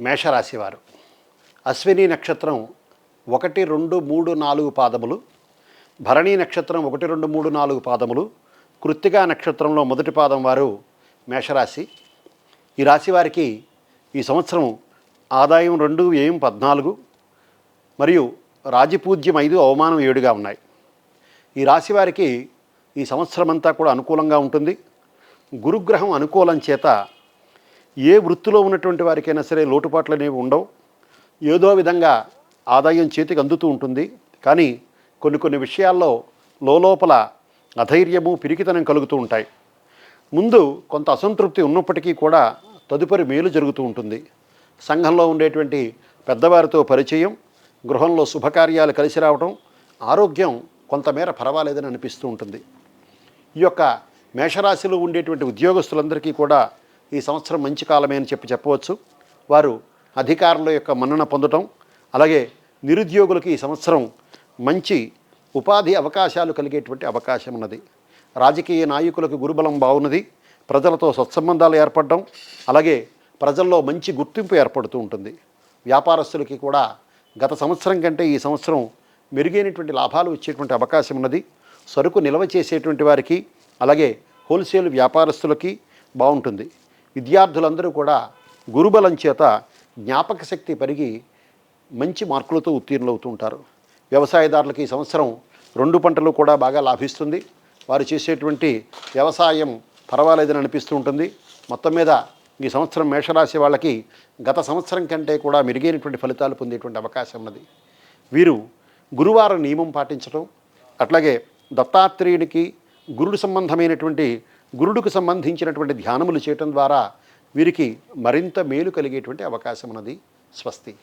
మేషరాశివారు అశ్విని నక్షత్రం 1, 2, 3, 4 పాదములు, భరణి నక్షత్రం 1, 2, 3, 4 పాదములు, కృత్తికా నక్షత్రంలో మొదటి పాదం వారు మేషరాశి. ఈ రాశి వారికి ఈ సంవత్సరం ఆదాయం 2, వ్యయం 14 మరియు రాజపూజ్యం 5, అవమానం 7గా ఉన్నాయి. ఈ రాశి వారికి ఈ సంవత్సరం అంతా కూడా అనుకూలంగా ఉంటుంది. గురుగ్రహం అనుకూలం చేత ఏ వృత్తిలో ఉన్నటువంటి వారికైనా సరే లోటుపాట్లు అనేవి ఉండవు. ఏదో విధంగా ఆదాయం చేతికి అందుతూ ఉంటుంది. కానీ కొన్ని విషయాల్లో లోపల అధైర్యము, పిరికితనం కలుగుతూ ఉంటాయి. ముందు కొంత అసంతృప్తి ఉన్నప్పటికీ కూడా తదుపరి మేలు జరుగుతూ ఉంటుంది. సంఘంలో ఉండేటువంటి పెద్దవారితో పరిచయం, గృహంలో శుభకార్యాలు కలిసి రావడం, ఆరోగ్యం కొంతమేర పర్వాలేదని అనిపిస్తూ ఉంటుంది. ఈ యొక్క మేషరాశిలో ఉండేటువంటి ఉద్యోగస్తులందరికీ కూడా ఈ సంవత్సరం మంచి కాలమే అని చెప్పవచ్చు. వారు అధికారుల యొక్క మన్నన పొందడం, అలాగే నిరుద్యోగులకి ఈ సంవత్సరం మంచి ఉపాధి అవకాశాలు కలిగేటువంటి అవకాశం ఉన్నది. రాజకీయ నాయకులకు గురుబలం బాగున్నది. ప్రజలతో సత్సంబంధాలు ఏర్పడడం, అలాగే ప్రజల్లో మంచి గుర్తింపు ఏర్పడుతూ ఉంటుంది. వ్యాపారస్తులకి కూడా గత సంవత్సరం కంటే ఈ సంవత్సరం మెరుగైనటువంటి లాభాలు వచ్చేటువంటి అవకాశం ఉన్నది. సరుకు నిల్వ చేసేటువంటి వారికి, అలాగే హోల్సేల్ వ్యాపారస్తులకి బాగుంటుంది. విద్యార్థులందరూ కూడా గురుబలం చేత జ్ఞాపక శక్తి పెరిగి మంచి మార్కులతో ఉత్తీర్ణులవుతూ ఉంటారు. వ్యవసాయదారులకి ఈ సంవత్సరం 2 పంటలు కూడా బాగా లాభిస్తుంది. వారు చేసేటువంటి వ్యవసాయం పర్వాలేదని అనిపిస్తూ ఉంటుంది. మొత్తం మీద ఈ సంవత్సరం మేషరాశి వాళ్ళకి గత సంవత్సరం కంటే కూడా మెరుగైనటువంటి ఫలితాలు పొందేటువంటి అవకాశం ఉన్నది. వీరు గురువార నియమం పాటించడం, అట్లాగే దత్తాత్రేయునికి గురుడు సంబంధమైనటువంటి గురుడుకు సంబంధించినటువంటి ధ్యానములు చేయటం ద్వారా వీరికి మరింత మేలు కలిగేటువంటి అవకాశం ఉన్నది. స్వస్తి.